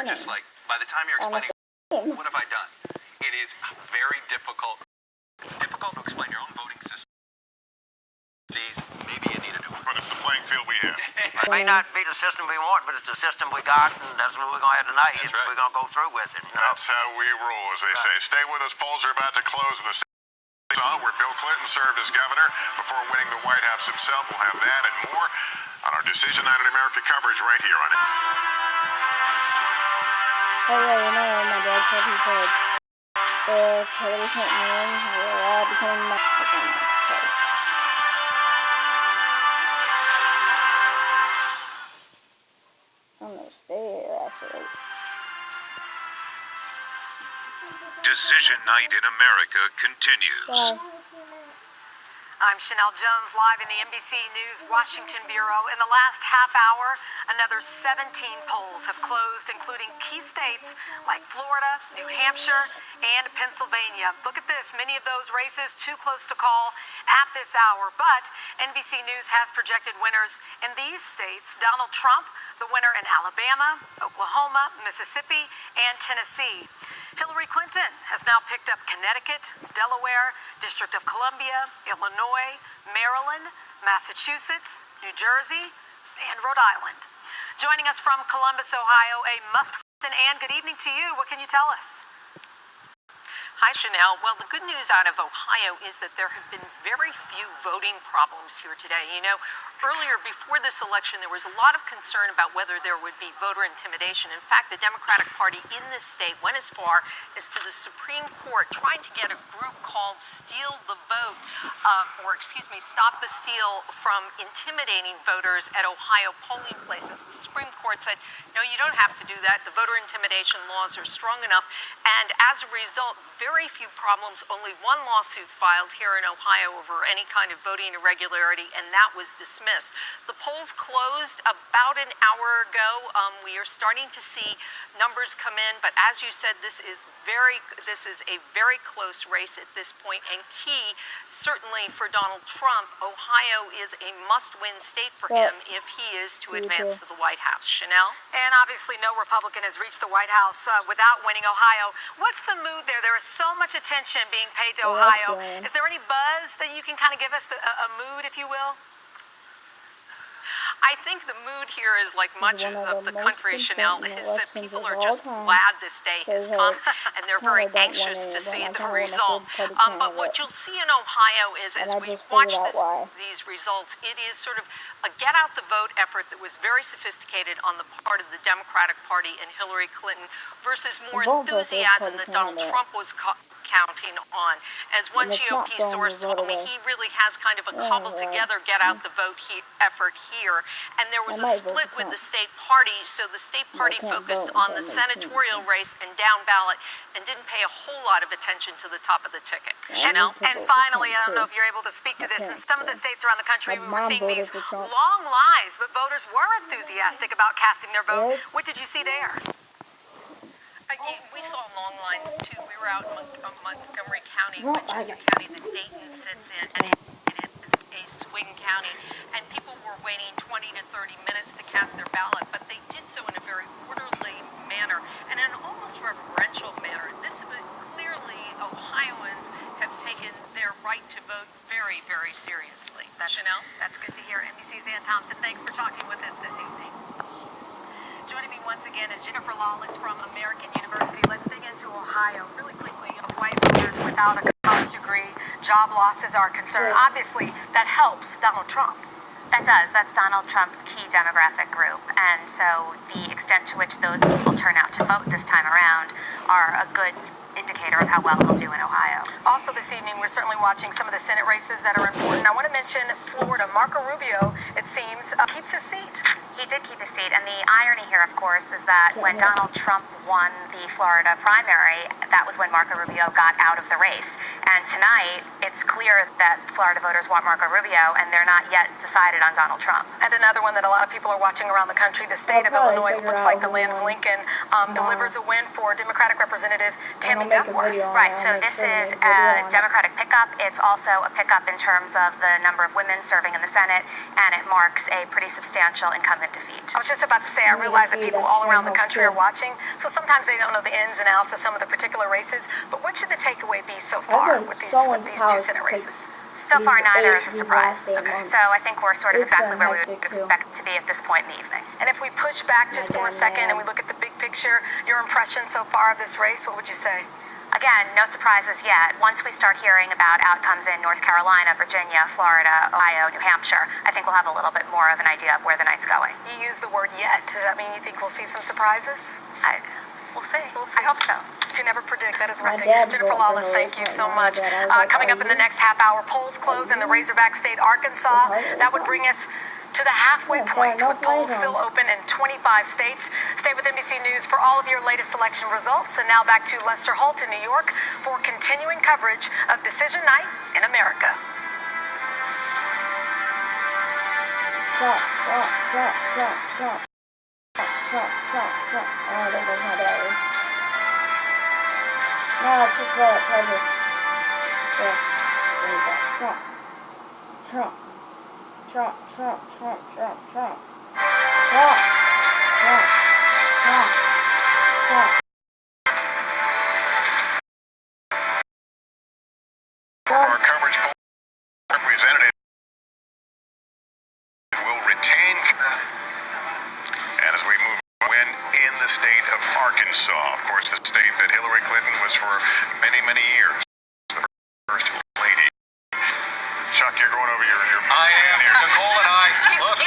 just like, by the time you're explaining, what have I done? It is very difficult. It's difficult to explain your own voting system. Maybe you need a new one. But it's the playing field we have. It may not be the system we want, but it's the system we got, and that's what we're going to have tonight. That's right. We're going to go through with it. That's how we roll, as they say. Stay with us. Polls are about to close in the state where Bill Clinton served as governor before winning the White House himself. We'll have that and more on our Decision Night in America coverage right here on it. Oh yeah, you know, my dad said he said if Hillary Clinton wins, we're all becoming Mexicans. I'm gonna stay here actually. Decision Night in America continues. Bye. I'm Chanel Jones, live in the NBC News Washington Bureau. In the last half hour, another 17 polls have closed, including key states like Florida, New Hampshire, and Pennsylvania. Look at this, many of those races too close to call at this hour, but NBC News has projected winners in these states. Donald Trump, the winner in Alabama, Oklahoma, Mississippi, and Tennessee. Hillary Clinton has now picked up Connecticut, Delaware, District of Columbia, Illinois, Maryland, Massachusetts, New Jersey, and Rhode Island. Joining us from Columbus, Ohio, a must-listen, and good evening to you. What can you tell us? Hi, Chanel. Well, the good news out of Ohio is that there have been very few voting problems here today. You know, earlier before this election, there was a lot of concern about whether there would be voter intimidation. In fact, the Democratic Party in this state went as far as to the Supreme Court trying to get a group called Steal the Vote, Stop the Steal from intimidating voters at Ohio polling places. The Supreme Court said, no, you don't have to do that. The voter intimidation laws are strong enough. And as a result, very few problems, only one lawsuit filed here in Ohio over any kind of voting irregularity, and that was dismissed. The polls closed about an hour ago. We are starting to see numbers come in, but as you said, this is a very close race at this point, and key, certainly for Donald Trump, Ohio is a must-win state for him if he is to advance to the White House. Chanel? And obviously no Republican has reached the White House without winning Ohio. What's the mood there? There is so much attention being paid to Ohio. Is there any buzz that you can kind of give us a mood, if you will? I think the mood here is like much of the country, Chanel, is that people are just glad this day has come, and they're very anxious to see the result. But what you'll see in Ohio is, as we watch these results, it is sort of a get-out-the-vote effort that was very sophisticated on the part of the Democratic Party and Hillary Clinton versus more enthusiasm that Donald Trump was counting on. As one GOP source told me, he really has kind of a cobbled-together get-out-the-vote effort here. And there was a split with the state party, so the state party focused on the senatorial race and down ballot and didn't pay a whole lot of attention to the top of the ticket. Chanel? And finally, I don't know if you're able to speak to this, in some of the states around the country, we were seeing these long lines, but voters were enthusiastic about casting their vote. What did you see there? We saw long lines, too. We were out in Montgomery County, which is the county that Dayton sits in, and it is a swing county, and people were waiting 20 to 30 minutes to cast their ballot, but they did so in a very orderly manner and in an almost reverential manner. Clearly, Ohioans have taken their right to vote very, very seriously. Chanel? That's good to hear. NBC's Ann Thompson, thanks for talking with us this evening. Joining me once again is Jennifer Lawless from American University. Let's dig into Ohio really quickly. White voters without a college degree, job losses are a concern. Obviously, that helps Donald Trump. That does. That's Donald Trump's key demographic group. And so the extent to which those people turn out to vote this time around are a good indicator of how well he'll do in Ohio. Also this evening, we're certainly watching some of the Senate races that are important. I want to mention Florida. Marco Rubio, it seems, keeps his seat. He did keep his seat, and the irony here, of course, is that when Donald Trump won the Florida primary, that was when Marco Rubio got out of the race. And tonight, it's clear that Florida voters want Marco Rubio, and they're not yet decided on Donald Trump. And another one that a lot of people are watching around the country, the state of Illinois, looks like the land of Lincoln, delivers a win for Democratic Representative Tammy Duckworth. Right, so this is a Democratic pickup. It's also a pickup in terms of the number of women serving in the Senate, and it marks a pretty substantial incumbent dominant defeat. I was just about to say, I realize that people all around the country are watching, so sometimes they don't know the ins and outs of some of the particular races. But what should the takeaway be so far with these two Senate races? So far, neither is a surprise. So I think we're sort of exactly where we would expect to be at this point in the evening. And if we push back just for a second and we look at the big picture, your impression so far of this race, what would you say? Again, no surprises yet. Once we start hearing about outcomes in North Carolina, Virginia, Florida, Ohio, New Hampshire, I think we'll have a little bit more of an idea of where the night's going. You use the word yet. Does that mean you think we'll see some surprises? We'll see. I hope so. You can never predict. That is right. Jennifer Lawless, thank you so much. Coming up in the next half hour, polls close in the Razorback State, Arkansas. That would bring us to the halfway point, with polls still open in 25 states. Stay with NBC News for all of your latest election results. And now back to Lester Holt in New York for continuing coverage of Decision Night in America. Trump. Oh, there goes my battery. No, it's just about charger. Yeah, there you go. Trump. Our coverage representative will retain, and as we move win in the state of Arkansas, of course, the state that Hillary Clinton was for many, many years the first lady. Chuck, you're going over your I am. Nicole and I, look,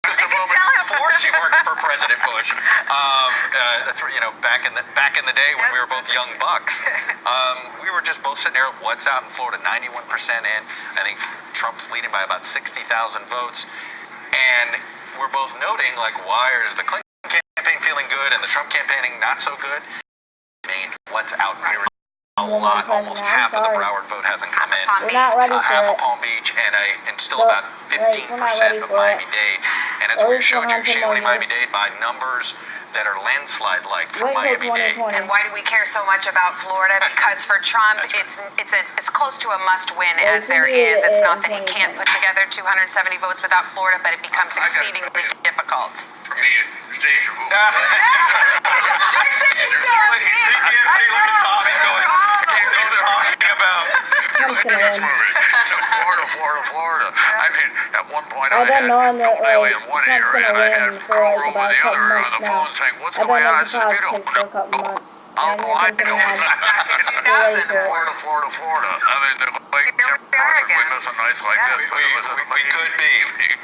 just a moment before she worked for President Bush. That's where, back in the day when we were both young bucks, we were just both sitting there. What's out in Florida? 91% in. I think Trump's leading by about 60,000 votes, and we're both noting, like, why is the Clinton campaign feeling good and the Trump campaigning not so good? What's out there? A lot, almost half of the Broward vote hasn't come in. We're not ready for half it. of Palm Beach and still about 15% of Miami-Dade. And as we showed you, she's leading Miami-Dade by numbers that are landslide-like for Miami-Dade. And why do we care so much about Florida? Because for Trump, it's as close to a must-win as there is. It's not that he can't put together 270 votes without Florida, but it becomes exceedingly difficult. For me, station vote. Look at Tom, he's going, can't go talking about. Florida. I mean, at one point I've been knowing that Bailey in one Trump's ear, and I had gonna win for Carl like over about a the couple other on months the now. phone saying, "What's I've going been on?" in I said, "You politics don't for a know." couple months. I know. Florida. I mean, like possibly miss a night like this, but it was We could be.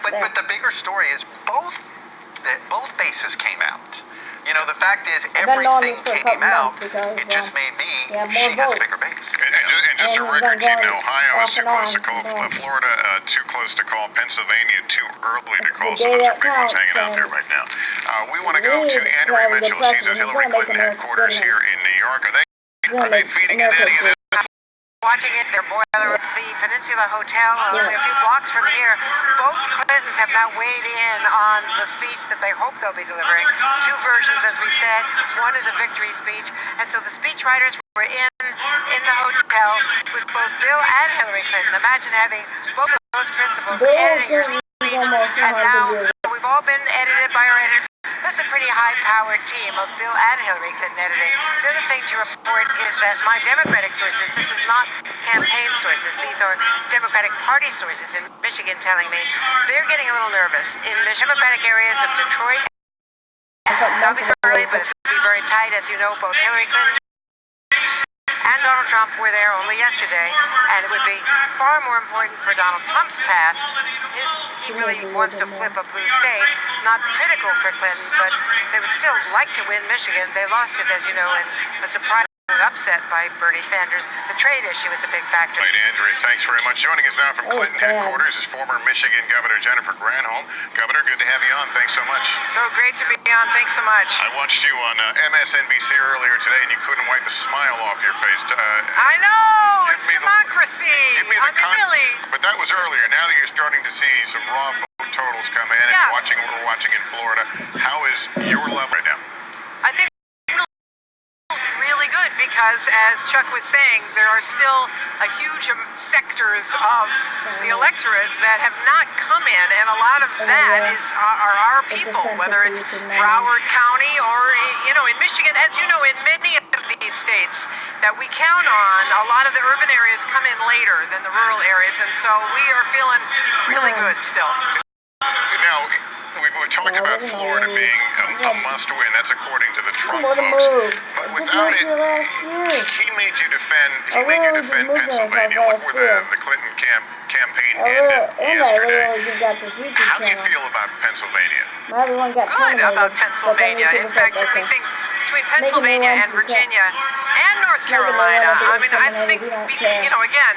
But the bigger story is both bases came out. The fact is everything came out. It just may be she has a bigger base. And just a record keeping, Ohio is too close to call, Florida too close to call, Pennsylvania too early to call, so those are big ones hanging out there right now. We want to go to Andrea Mitchell. She's at Hillary Clinton headquarters here in New York. Are they feeding into any of this? Watching it, their boiler, the Peninsula Hotel, only a few blocks from here. Both Clintons have now weighed in on the speech that they hope they'll be delivering. Two versions, as we said. One is a victory speech, and so the speechwriters were in the hotel with both Bill and Hillary Clinton. Imagine having both of those principals editing your speech, and now we've all been edited by our editor. That's a pretty high-powered team of Bill and Hillary Clinton editing. The other thing to report is that my Democratic sources, this is not campaign sources, these are Democratic Party sources in Michigan telling me they're getting a little nervous. In the Democratic areas of Detroit, it's obviously early, but it'll be very tight. As you know, both Hillary Clinton and Donald Trump were there only yesterday, and it would be far more important for Donald Trump's path. He really wants to flip a blue state, not critical for Clinton, but they would still like to win Michigan. They lost it, as you know, in a surprising upset by Bernie Sanders. The trade issue is a big factor. Right, Andrea, thanks very much. Joining us now from Clinton headquarters is former Michigan Governor Jennifer Granholm. Governor, good to have you on. Thanks so much. So great to be on. Thanks so much. I watched you on MSNBC earlier today, and you couldn't wipe the smile off your face. I know! It's democracy! Give me but that was earlier. Now that you're starting to see some raw vote totals come in and watching what we're watching in Florida, how is your level right now? I think really good because because, as Chuck was saying, there are still a huge sectors of the electorate that have not come in, and a lot of that are our people, whether it's Broward County or, in Michigan. As you know, in many of these states that we count on, a lot of the urban areas come in later than the rural areas, and so we are feeling really good still. Now, we talked about Florida being a must-win. That's according to the Trump folks. But without it, he made you defend Pennsylvania. Look where the Clinton campaign ended yesterday. How do you feel about Pennsylvania? Good about Pennsylvania. In fact, everything between Pennsylvania and Virginia and North Carolina. I mean, I think, again,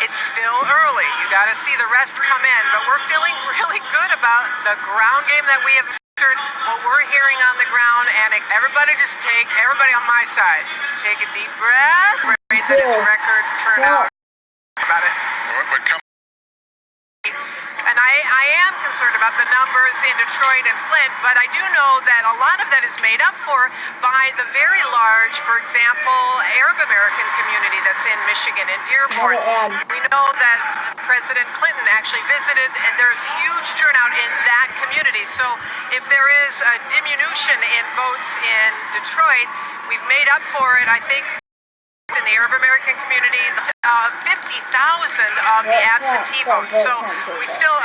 it's still early. You got to see the rest come in, but we're feeling really good about the ground game that we have entered, what we're hearing on the ground, and everybody on my side, take a deep breath, raise its record turnout about it. And I am concerned about the numbers in Detroit and Flint, but I do know that a lot of that is made up for by the very large, for example, Arab American community that's in Michigan and Dearborn. We know that President Clinton actually visited, and there's huge turnout in that community. So if there is a diminution in votes in Detroit, we've made up for it, I think, in the Arab American community, 50,000 of the absentee votes. So it's still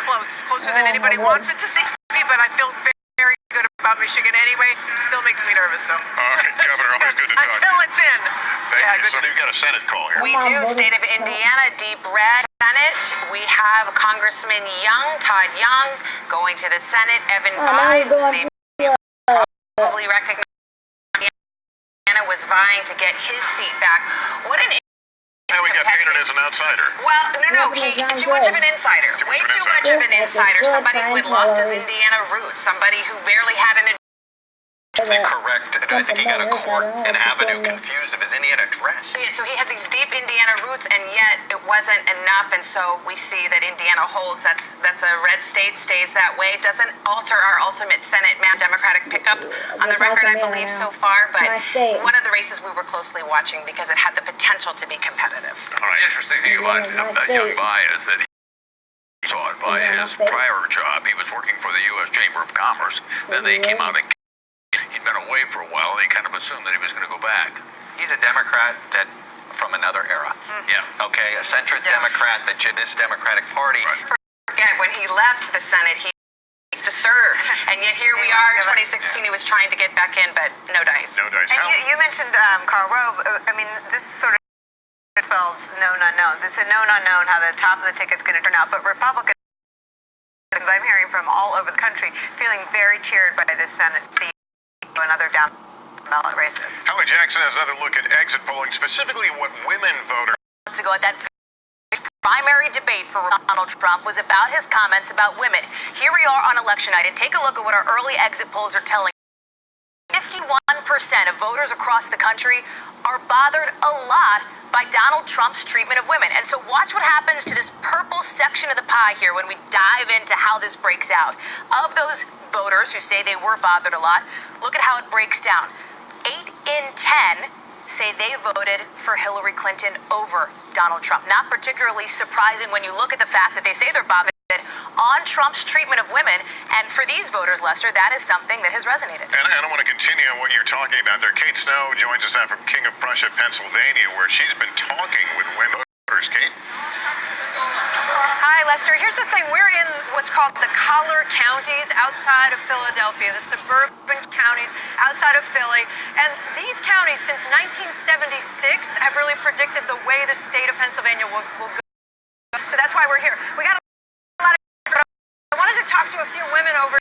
close. It's closer than anybody wants it to be, but I feel very good about Michigan anyway. Still makes me nervous, though. All right, Governor, always good to talk. Until it's in. Thank you. So you've got a Senate call here. We do. State of Indiana, deep red Senate. We have Congressman Todd Young, going to the Senate. Evan Bayh, whose name you probably recognize, was vying to get his seat back. What an Now we got painted as an outsider. Well, no, he too much of an insider. Way too much of an insider. Somebody who had lost his Indiana roots. Somebody who barely had an correct. I think he got a court and avenue confused of his Indiana address. Yeah, so he had these deep Indiana roots, and yet it wasn't enough. And so we see that Indiana holds. That's a red state, stays that way. Doesn't alter our ultimate Senate Democratic pickup on the record, I believe, so far. But one of the races we were closely watching because it had the potential to be competitive. All right. Interesting thing about Young Bayh is that he saw it by his prior job. He was working for the U.S. Chamber of Commerce. Then they came out and he'd been away for a while. They kind of assumed that he was going to go back. He's a Democrat that from another era. Yeah. Okay, a centrist Democrat that this Democratic Party. Right. Forget when he left the Senate, he needs to serve, and yet here we are in 2016. He was trying to get back in, but no dice. No dice. And you mentioned Karl Rove. I mean, this sort of spells known unknowns. It's a known unknown how the top of the ticket's going to turn out, but Republicans, I'm hearing from all over the country, feeling very cheered by this Senate seat and other down ballot races. Hallie Jackson has another look at exit polling, specifically what women voters. Ago at that primary debate for Donald Trump was about his comments about women. Here we are on election night, and take a look at what our early exit polls are telling. 51% of voters across the country are bothered a lot by Donald Trump's treatment of women. And so watch what happens to this purple section of the pie here when we dive into how this breaks out. Of those voters who say they were bothered a lot, look at how it breaks down. 8 in 10 say they voted for Hillary Clinton over Donald Trump. Not particularly surprising when you look at the fact that they say they're bothered on Trump's treatment of women. And for these voters, Lester, that is something that has resonated. And I want to continue on what you're talking about there. Kate Snow joins us now from King of Prussia, Pennsylvania, where she's been talking with women voters. Kate? Hi, Lester. Here's the thing. We're in what's called the collar counties outside of Philadelphia, the suburban counties outside of Philly. And these counties, since 1976, have really predicted the way the state of Pennsylvania will go. So that's why we're here. We got a lot of... I wanted to talk to a few women over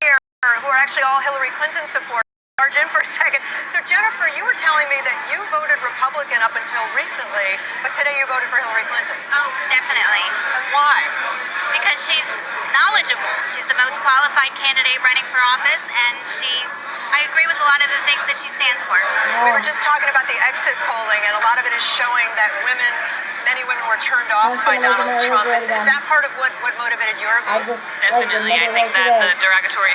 here who are actually all Hillary Clinton supporters. Barge in for a second. So Jennifer, you were telling me that you voted Republican up until recently, but today you voted for Hillary Clinton. Oh, definitely. And why? Because she's knowledgeable. She's the most qualified candidate running for office, and I agree with a lot of the things that she stands for. We were just talking about the exit polling, and a lot of it is showing that many women were turned off by Donald Trump. Is that part of what motivated your vote? Definitely. I think that the derogatory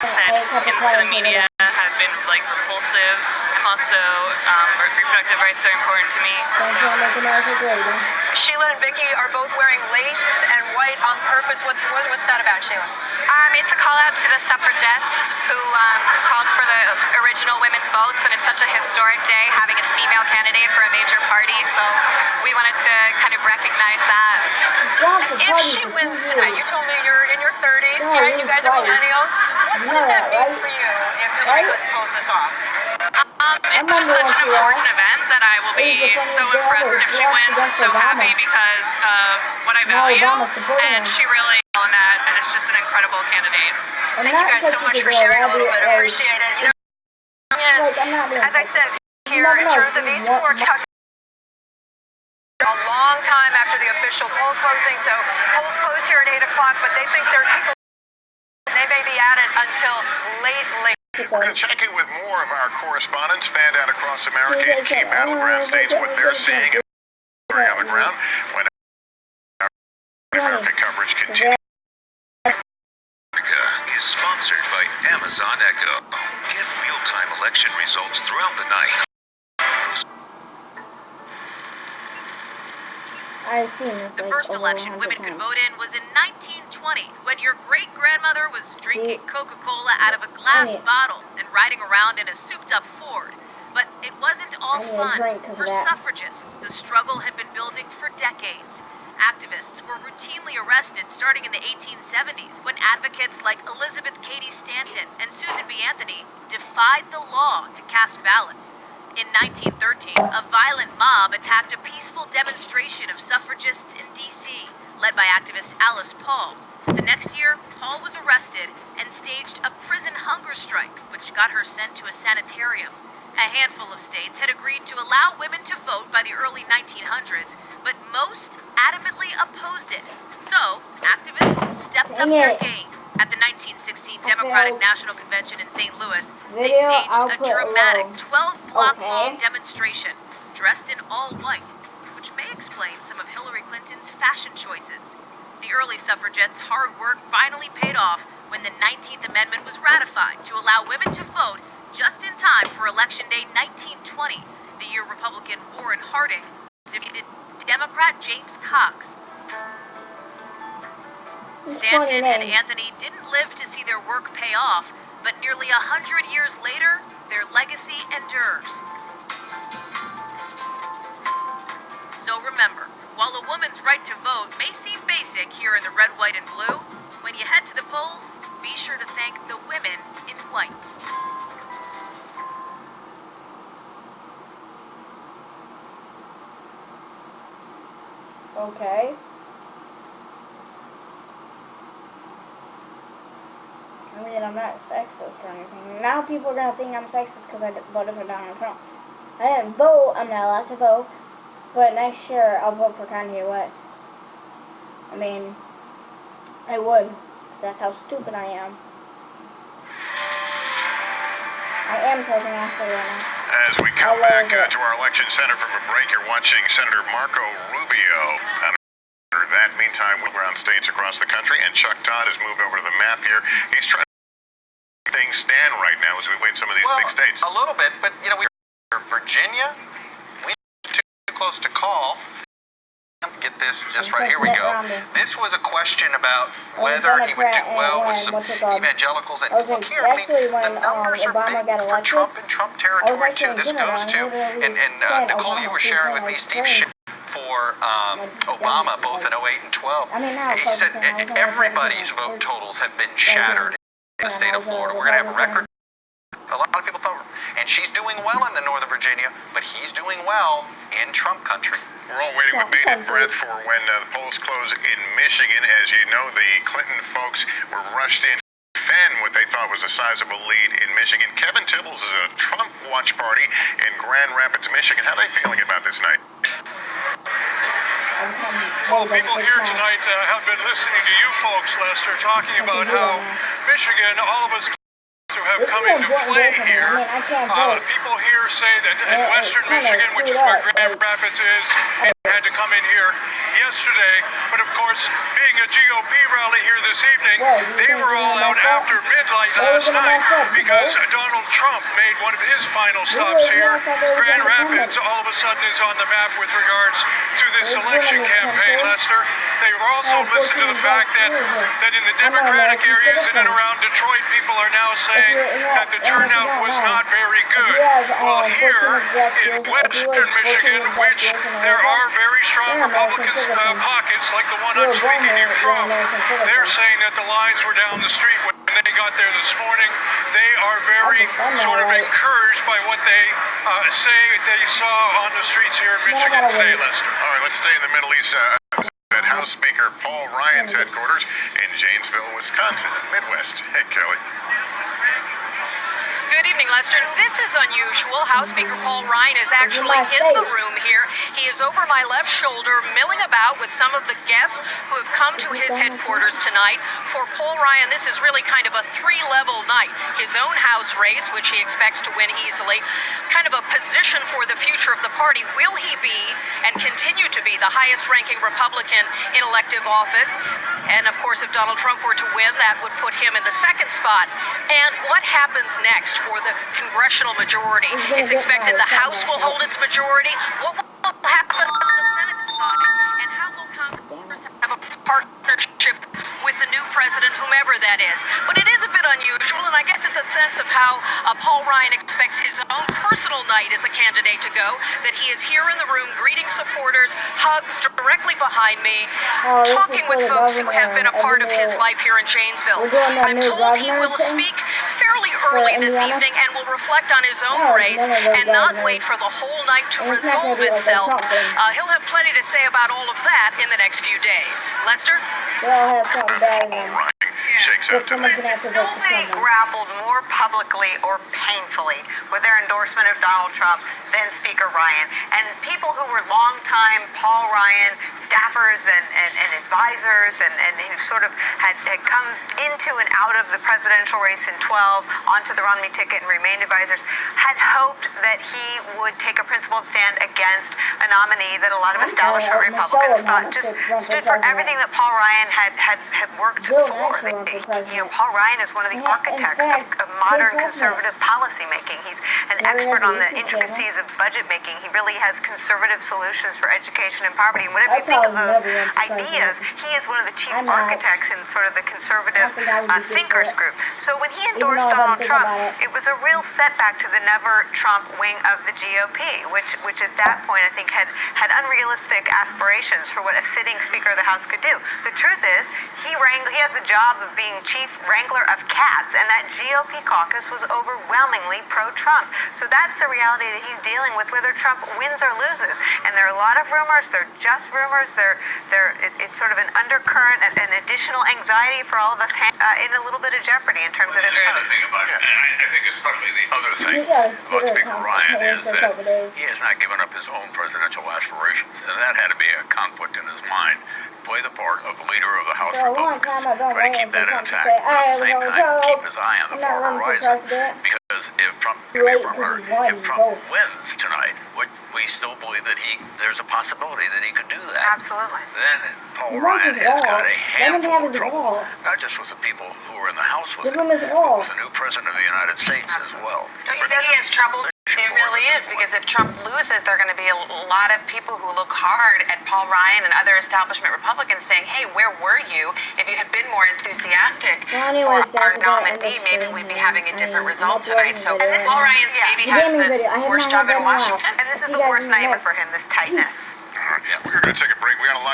said into the media have been repulsive. I'm also reproductive rights are important to me. Don't try to make America great. Sheila and Vicky are both wearing lace and white on purpose. What's that about, Sheila? It's a call out to the suffragettes who called for the original women's votes, and it's such a historic day having a female candidate for a major party, so we wanted to kind of recognize that. If she wins tonight, you told me you're in your 30s, you guys are millennials. What does that mean for you if Hillary Clinton pulls this off? It's just such an important event that I will be so impressed if she wins and so happy because of what I value, and she really on that, and it's just an incredible candidate. Thank you guys so much for sharing a little bit. I appreciate it. As I said here, in terms of these four, a long time after the official poll closing, so polls closed here at 8 o'clock, but they think there are people, they may be at it until late. We're going to check in with more of our correspondents, fanned out across America in key battleground states, what they're seeing on the ground when America coverage continues. Is sponsored by Amazon Echo. Get real-time election results throughout the night. I've seen this. The first election women could vote in was in 1920, when your great-grandmother was drinking Coca-Cola out of a glass bottle and riding around in a souped-up Ford. But it wasn't all fun. For suffragists, the struggle had been building for decades. Activists were routinely arrested starting in the 1870s when advocates like Elizabeth Cady Stanton and Susan B. Anthony defied the law to cast ballots. In 1913, a violent mob attacked a peaceful demonstration of suffragists in D.C., led by activist Alice Paul. The next year, Paul was arrested and staged a prison hunger strike, which got her sent to a sanitarium. A handful of states had agreed to allow women to vote by the early 1900s, but most adamantly opposed it. So, activists stepped up their game. At the 1916 Democratic National Convention in St. Louis, they staged a dramatic 12-block-long demonstration, dressed in all white, which may explain some of Hillary Clinton's fashion choices. The early suffragettes' hard work finally paid off when the 19th Amendment was ratified to allow women to vote just in time for Election Day 1920, the year Republican Warren Harding defeated Democrat James Cox. Stanton and Anthony didn't live to see their work pay off, but nearly 100 years later, their legacy endures. So remember, while a woman's right to vote may seem basic here in the red, white, and blue, when you head to the polls, be sure to thank the women in white. Okay. I mean, I'm not sexist or anything. Now people are going to think I'm sexist because I voted for Donald Trump. I didn't vote. I'm not allowed to vote. But next year, I'll vote for Kanye West. I mean, I would. Because that's how stupid I am. I am talking Ashley right now. As we come back to our election center from a break, you're watching Senator Marco Rubio. That meantime, we're around states across the country, and Chuck Todd has moved over to the map here. He's trying to things stand right now as we wait some of these big states. A little bit, but you know, Virginia, we too close to call. Get this just right. Here we go. This was a question about whether he would do well with some evangelicals. And look here, I mean, the numbers are big for Trump and Trump territory too. This goes to, and Nicole, you were sharing with me Steve Schiff for Obama, both in 08 and 12. He said everybody's vote totals have been shattered in the state of Florida. We're going to have a record. A lot of people thought, and she's doing well in the Northern Virginia, but he's doing well in Trump country. We're all waiting with bated breath for when the polls close in Michigan. As you know, the Clinton folks were rushed in to defend what they thought was a sizable lead in Michigan. Kevin Tibbles is at a Trump watch party in Grand Rapids, Michigan. How are they feeling about this night? Well, people here tonight have been listening to you folks, Lester, talking about how Michigan, all of us who have come into play here, people here first say that in Western Michigan, which is where Grand Rapids is, had to come in here yesterday. But of course, being a GOP rally here this evening, they were all out after midnight last night because Donald Trump made one of his final stops here. Grand Rapids all of a sudden is on the map with regards to this election campaign, Lester. They've also listened to the fact that in the Democratic areas in and around Detroit, people are now saying that the turnout was not very good. Well, here in Western Michigan, which there are very strong Republican pockets, like the one I'm speaking to you from, they're saying that the lines were down the street when they got there this morning. They are very sort of encouraged by what they say they saw on the streets here in Michigan today, Lester. All right, let's stay in the Middle East. At House Speaker Paul Ryan's headquarters in Janesville, Wisconsin, Midwest. Hey, Kelly. Good evening, Lester. This is unusual. House Speaker Paul Ryan is actually in the room here. He is over my left shoulder, milling about with some of the guests who have come to his headquarters tonight. For Paul Ryan, this is really kind of a three-level night. His own House race, which he expects to win easily, kind of a position for the future of the party. Will he be and continue to be the highest-ranking Republican in elective office? And, of course, if Donald Trump were to win, that would put him in the second spot. And what happens next for the congressional majority? It's expected the House will hold its majority. What will happen on the Senate side? And how will Congress have a partnership with the new president, whomever that is? But it is a bit unusual, and I guess it's a sense of how Paul Ryan expects his own personal night as a candidate to go, that he is here in the room greeting supporters, hugs directly behind me, talking with folks who have been a part of his life here in Janesville. I'm told he will speak fairly early this evening and will reflect on his own race and not wait for the whole night to resolve itself. He'll have plenty to say about all of that in the next few days. Lester? Shakes out tonight. Nobody grappled more publicly or painfully with their endorsement of Donald Trump than Speaker Ryan. And people who were longtime Paul Ryan staffers and advisors and who sort of had come into and out of the presidential race in 12 onto the Romney ticket and remained advisors, had hoped that he would take a principled stand against a nominee that a lot of establishment Republicans thought just stood for everything that Paul Ryan had worked for. Paul Ryan is one of the architects of modern conservative policymaking. He's an expert on the intricacies of budget making. He really has conservative solutions for education and poverty. And whatever you think of those ideas, he is one of the chief architects in sort of the conservative thinkers group. So when he endorsed Donald Trump, it was a real setback to the never-Trump wing of the GOP, which at that point I think had unrealistic aspirations for what a sitting Speaker of the House could do. The truth is, he has a job of being chief wrangler of cats, and that GOP caucus was overwhelmingly pro-Trump. So that's the reality that he's dealing with, whether Trump wins or loses. And there are a lot of rumors. They're just rumors. It's sort of an undercurrent, an additional anxiety for all of us in a little bit of jeopardy in terms of his post. I think especially the other thing about Speaker Ryan is that he has not given up his own presidential aspirations, and that had to be a conflict in his mind. Play the part of leader of the House Republicans, try to keep that intact, but at the same time keep his eye on the far horizon. Because if Trump wins tonight, we still believe that there's a possibility that he could do that. Absolutely. Then Paul Ryan has got a handful of trouble, not just with the people who are in the House with him, but with the new president of the United States as well. Don't you think he has trouble? It really is, because if Trump loses, there are going to be a lot of people who look hard at Paul Ryan and other establishment Republicans saying, hey, where were you? If you had been more enthusiastic for our nominee, maybe we'd be having a different result tonight. So Paul Ryan's maybe has the worst job in Washington. And this is the worst night for him, this tightness. We're going to take a break. We got a lot